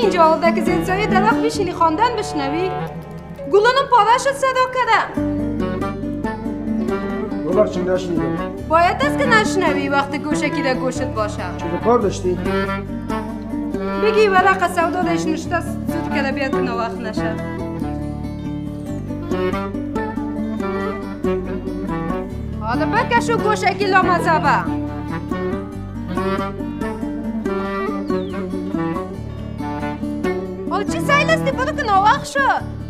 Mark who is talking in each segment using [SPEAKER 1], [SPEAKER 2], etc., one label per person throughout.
[SPEAKER 1] اینجا آلده که زیر زایی درخت میشینی خواندن بشنوی گلانم پاره شد صدا کده
[SPEAKER 2] ببخشید نشنیدم.
[SPEAKER 1] باید است که نشنوی وقتی گوشکی در گوشت باشه.
[SPEAKER 2] چرا کار داشتی؟
[SPEAKER 1] بگی ورق سودا داشت نشته زود کده بیاد که وقت نشه. حالا بکشو گوشکی لامذبه. چی سایل استی برو که نوخ شد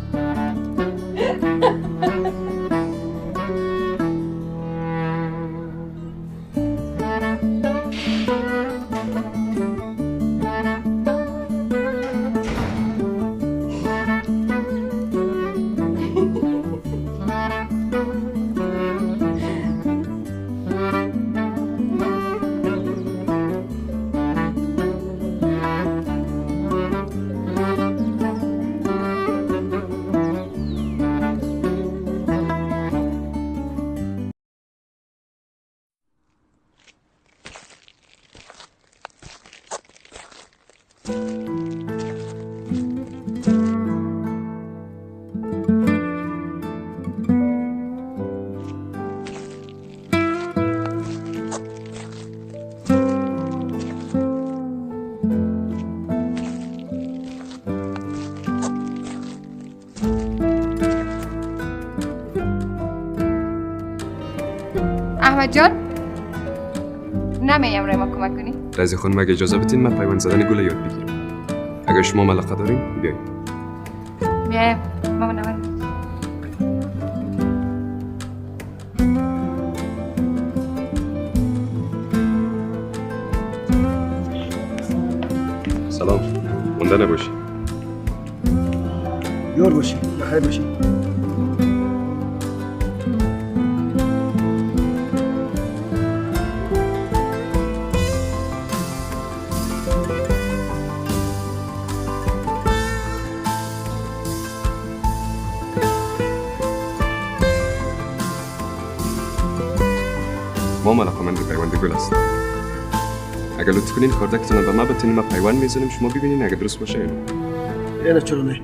[SPEAKER 1] احمد جان نمی امروز ما کمک کنی؟
[SPEAKER 3] رازی خانم اگه اجازه بدین من پیوند زدن گل یاد بگیرم. اگر شما ملاقه دارین بیایید.
[SPEAKER 1] بیایم مامان نمید.
[SPEAKER 3] سلام. مونده نباشی.
[SPEAKER 2] یار باشی. بخیر باشی.
[SPEAKER 3] ما علاقه‌مند به پیوند گل هستیم. اگر لطف کنین کاردکتون به ما بتونین ما پیوند میزنیم شما ببینین اگه درست باشه
[SPEAKER 2] اینه چرا نه؟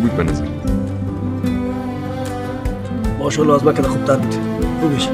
[SPEAKER 3] بود به نظر
[SPEAKER 2] ماشاءالله از مکه خوبتر بود خوبیش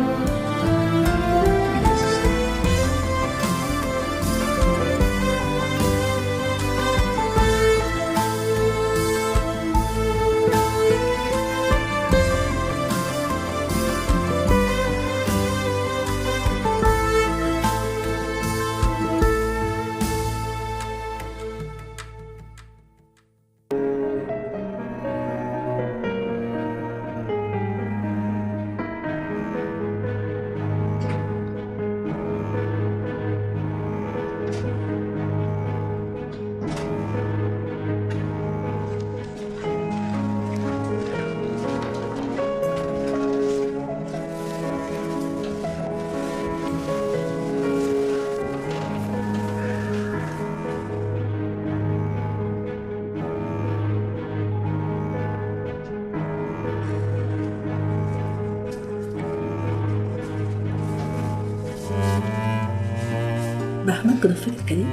[SPEAKER 4] به احمد کدام فکر کردی؟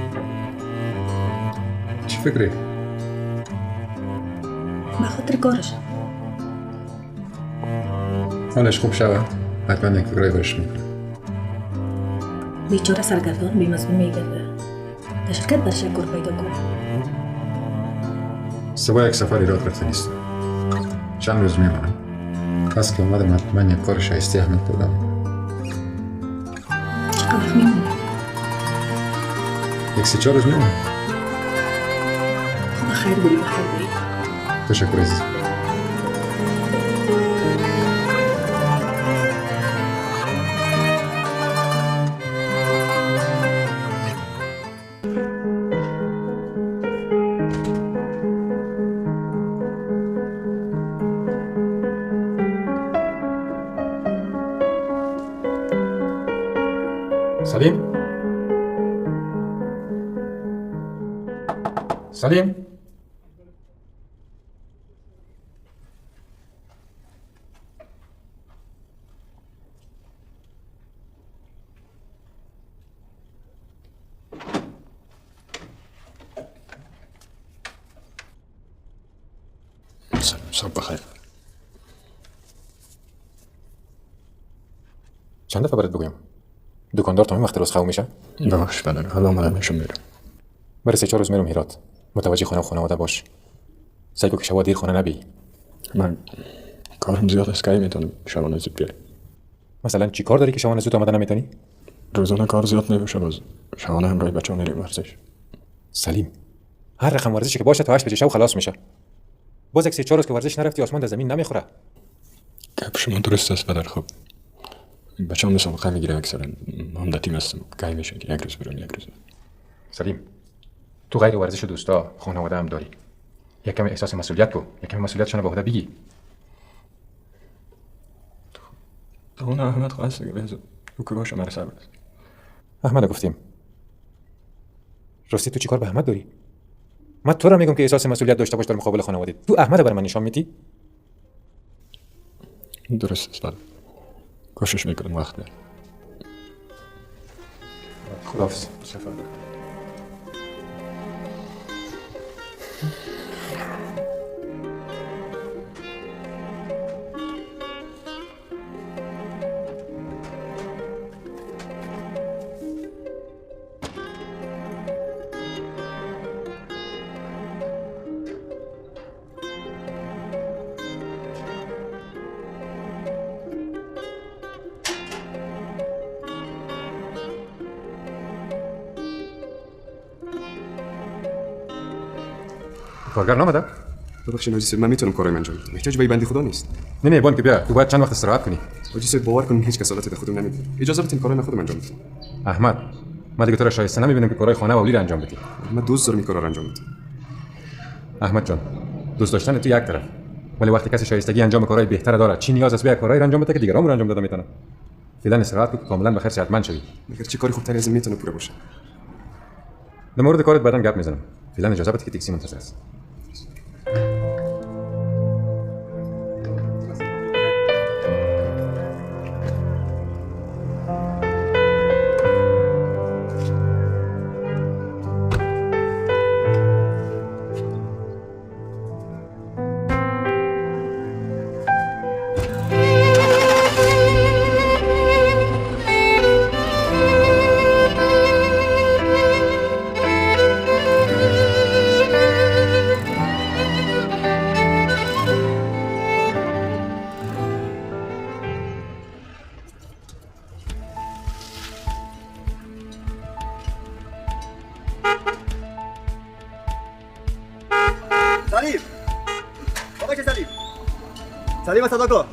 [SPEAKER 3] چی فکری؟
[SPEAKER 4] به خاطر کارش
[SPEAKER 5] حالش خوب شود حتما یک فکرهای برش میکنه
[SPEAKER 4] بیچاره سرگردان بی‌مضمون میگرده. در شرکت برش یک کار پیدا کنه.
[SPEAKER 5] سوا یک سفر ایراد رفته نیست. چند روز میمونم. پس که اومدم من یک کار شایسته احمد پیدا میکنم.
[SPEAKER 4] چقدر وقت میمونه؟
[SPEAKER 5] یک 3-4 روز میمونم.
[SPEAKER 4] خب بخیر بری بخیر بری.
[SPEAKER 5] تشکر عزیز. سلیم؟ سلیم؟ صبح بخیر. چند دفعه برات بگویم؟ دکاندار تا این وقت روز خو میشه؟
[SPEAKER 6] ببخش بله حالا آمدم میشم میرم.
[SPEAKER 5] برای 3-4 روز میرم هرات. متوجه خونه و خانواده باش. سعی کن که شبا دیر خونه نبی.
[SPEAKER 6] من کارم زیاد است که میتونم شبانه زود بیارم.
[SPEAKER 5] مثلا چی کار داری که شبانه زود آمدن نمیتونی؟
[SPEAKER 6] روزانه کار زیاد نمیشه باز. شبانه همراه بچه‌ها میریم ورزش.
[SPEAKER 5] سلیم، هر رقم ورزشی که باشه تا 8 بجه شب خلاص میشه. باز یک 3-4 روز که ورزش نرفتی آسمان در زمین نمیخوره.
[SPEAKER 6] گپ شما درست است پدر. خب بچه‌ها مسابقه میگیره اکثرا. من در تیم هستم. گاهی میشه که یک روز برم یک روز.
[SPEAKER 5] سلیم، تو غیر ورزش و دوستا خانواده هم داری. یک کمی احساس مسئولیت کو. یک کمی مسئولیتشون به عهده بگی.
[SPEAKER 6] تو اون احمد خواست که بهزو او که باشه مرا صبر است.
[SPEAKER 5] احمد گفتیم. راستی تو چیکار به احمد داری؟ من تو را میگم که احساس مسئولیت داشته باش در مقابل خانواده. تو احمد بر من نشان میدی؟
[SPEAKER 6] درست است بله. کوشش میکنم وقت بیارم.
[SPEAKER 5] خداحافظ.
[SPEAKER 6] سفر
[SPEAKER 5] کارگر نامده؟
[SPEAKER 3] ببخشید حاجی صاحب من میتونم کارای من انجام بدم. احتیاج به بنده خدا نیست.
[SPEAKER 5] نه بان که بیا. تو باید چند وقت استراحت کنی.
[SPEAKER 3] حاجی صاحب باور کنین هیچ کس حالت خودم نمیده. اجازه بدین کارای من خودم انجام بدم.
[SPEAKER 5] احمد، من دیگه تو را شایسته نمیبینم که کارهای خانه و اولی را انجام بدی.
[SPEAKER 3] من دوست دارم این کارا رو انجام بدم.
[SPEAKER 5] احمد جان، دوست داشتن تو یک طرف. ولی وقتی کسی شایستگی انجام کارهای بهتر داره، چی نیاز است به کارهای انجام بده که دیگران رو انجام داده میتونه. فعلا استراحت کن کاملا بخیر صحتمند شوی.
[SPEAKER 3] مگر چه کاری خوبتری از این میتونه پوره باشه؟
[SPEAKER 5] در مورد کارت بعداً گپ میزنم. فعلا اجازه بده که تاکسی منتظر است.
[SPEAKER 2] سلیم بابا که سلیم صدا کن.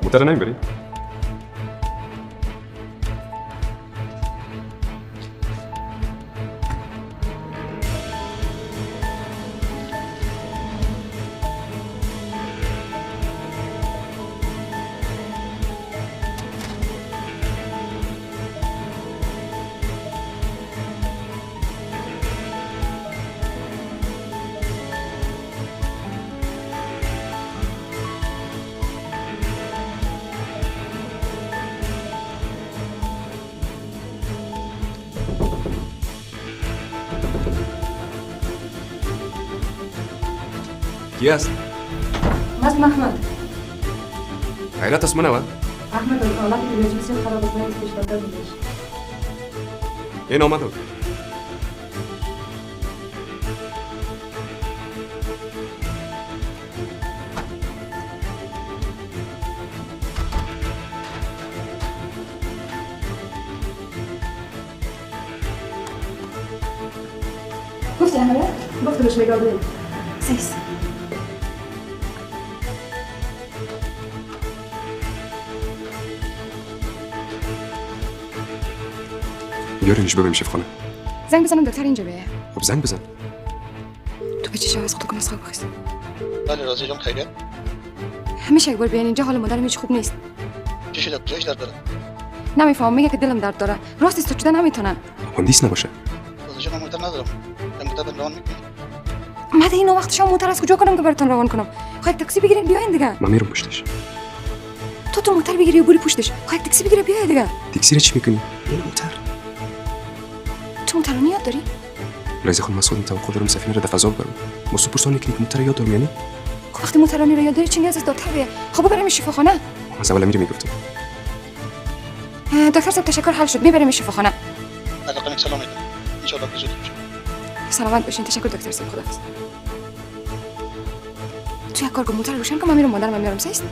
[SPEAKER 3] موتر نمیبری؟ کی است؟
[SPEAKER 1] من محمد.
[SPEAKER 3] خیرات است منو؟
[SPEAKER 4] احمد حالت بیولوژی بسیار خراب است. نیست پیش دکتر بگیرش.
[SPEAKER 3] این آمدم.
[SPEAKER 4] گفتی احمد؟ گفت بهش نگاه بده. سیس.
[SPEAKER 3] بیارینش ببریم شفخانه.
[SPEAKER 1] زنگ بزنم دکتر اینجا بیه.
[SPEAKER 3] خب زنگ بزن.
[SPEAKER 1] تو به چی شب از خودتون نسخه بخیست؟
[SPEAKER 7] بله راضی جان خیریه.
[SPEAKER 1] همیشه یک بار بیان اینجا حال مادرم هیچ خوب نیست.
[SPEAKER 7] چی شده؟ کجاش درد داره؟
[SPEAKER 1] نمیفهم میگه که دلم درد داره. راست است شده نمیتونن.
[SPEAKER 3] هندیس نباشه.
[SPEAKER 7] راضی جان من موتر ندارم. من موتر روان میکنم.
[SPEAKER 1] مده اینو وقت شما موتر از کجا کنم که براتون روان کنم؟ خواهی تاکسی بگیرین بیاین دیگه.
[SPEAKER 3] من میرم پشتش.
[SPEAKER 1] تو موتر بگیری و بری پشتش. خواهی تاکسی بگیره بیای دیگه.
[SPEAKER 3] تاکسی رو چی میکنی؟ این موتر.
[SPEAKER 1] تو موتر رو یاد داری؟
[SPEAKER 3] رئیس خانم مسئول توقع دارم سفینه رو در فضا ببرم. با سوپرسونیک که موتر یاد دارم یعنی؟
[SPEAKER 1] خب وقتی موترانی رو یاد داری چی نیاز از دکتر بیه؟ خب بریم شفاخانه.
[SPEAKER 3] از اول میرم میگفتم.
[SPEAKER 1] دکتر صاحب تشکر حل شد. میبریم شفاخانه.
[SPEAKER 7] علاقه سلام میدم. ان شاء الله زود میشه.
[SPEAKER 1] سلامت باشین. تشکر دکتر صاحب. خداحافظ. تو یک کار کن موتر روشن کن. من میرم مادرم میارم سیست.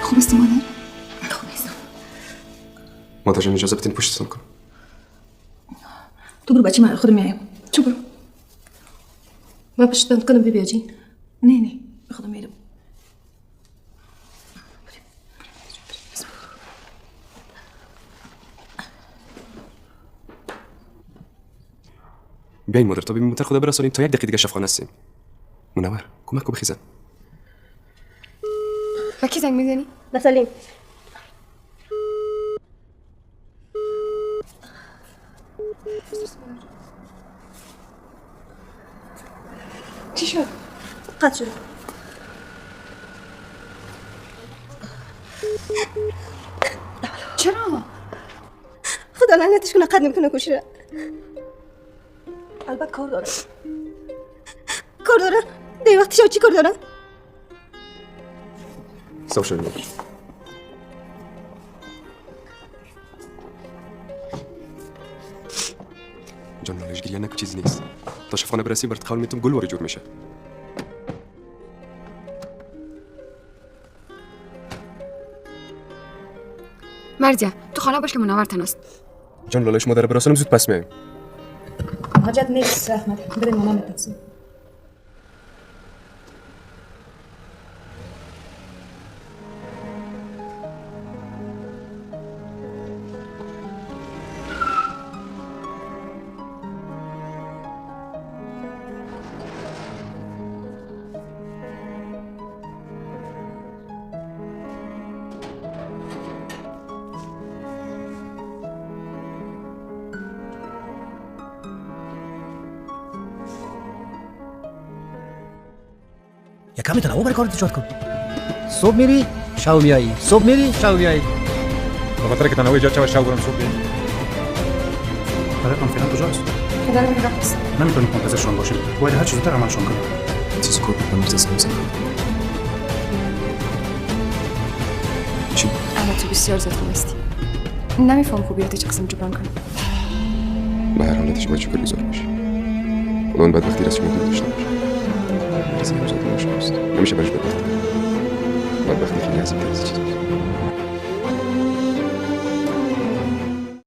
[SPEAKER 1] خوب استی مادر؟ خوب نیستم.
[SPEAKER 3] مادر جان اجازه بدین پشتتون کنم.
[SPEAKER 4] تو برو بچه من خودم میایم. تو برو.
[SPEAKER 1] ما پشت بند کنم بیا جین.
[SPEAKER 4] نه خودم میرم.
[SPEAKER 3] بیاین مادر تا ببین موتر خدا برسونیم تا یک دقیقه دیگه شفاخانه هستیم. منور کمک کن بخیزم.
[SPEAKER 1] با کی زنگ میزنی؟
[SPEAKER 8] بسلیم.
[SPEAKER 1] چی شد؟
[SPEAKER 8] قطع شد.
[SPEAKER 1] چرا؟
[SPEAKER 8] خدا لعنتش کنه قد نمیکنه کشی. البته کار داره. دی وقتی شو چی کار داره؟
[SPEAKER 3] سوشل میدیا. جان نالش گریه نکو چیزی نیست. تا شفاخانه برسیم برات قول میتونم گل وارد جور میشه.
[SPEAKER 1] مرزیا تو خانه باش که منور تناست.
[SPEAKER 3] جان لالش مادر برسونم زود پس میایم.
[SPEAKER 4] حاجت نیست احمد. بریم مامان تاکسی.
[SPEAKER 9] یکم تنوع برای کارت ایجاد کن. صبح میری شب میایی، صبح میری شب میایی.
[SPEAKER 5] به خاطر که تنوع ایجاد شود شب برم صبح بیایم.
[SPEAKER 9] برای فعلا کجاست؟
[SPEAKER 1] پدرم میگه است.
[SPEAKER 9] نمیتونیم منتظرشون باشیم. باید هر چیزی زودتر عملشون کنیم.
[SPEAKER 3] چیزی کار بکنم از همزن. چی؟
[SPEAKER 1] اما تو بسیار زد خواستی. نمیفهم خوبیات چه قسم جبران کنم.
[SPEAKER 3] به هر حالتش باید شکر گذار باشی. خدا اون بدبختی را از شما دور داشته باشه. رزی هم زاده نشماست. نمیشه برش بدبختی. بدبختی خیلی عظیم‌تر از چیز.